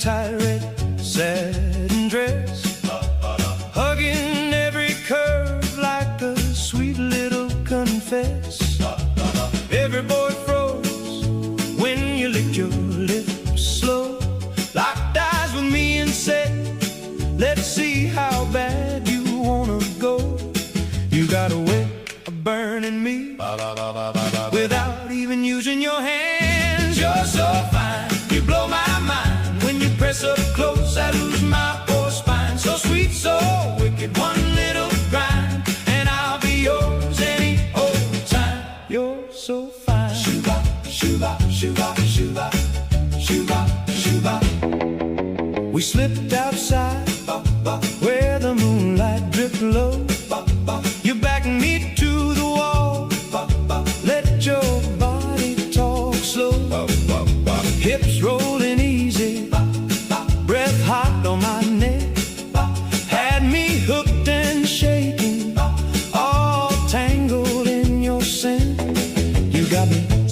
tight red satin dress, hugging every curve like a sweet little confess. Every boy froze when you licked your lips slow, locked eyes with me and said, let's see how bad you wanna go. You got a way of burning me without even using your hands. You're so fine, you blow my mind. When you press up close, I lose my poor spine. So sweet, so wicked, one little grind, and I'll be yours any old time. You're so fine. Shoo-ba, shoo-ba, shoo-ba, shoo-ba, shoo-ba, shoo-ba. We slipped outside where the moonlight dripped low. You backed me to the wall, let your body talk slow. Hips rolling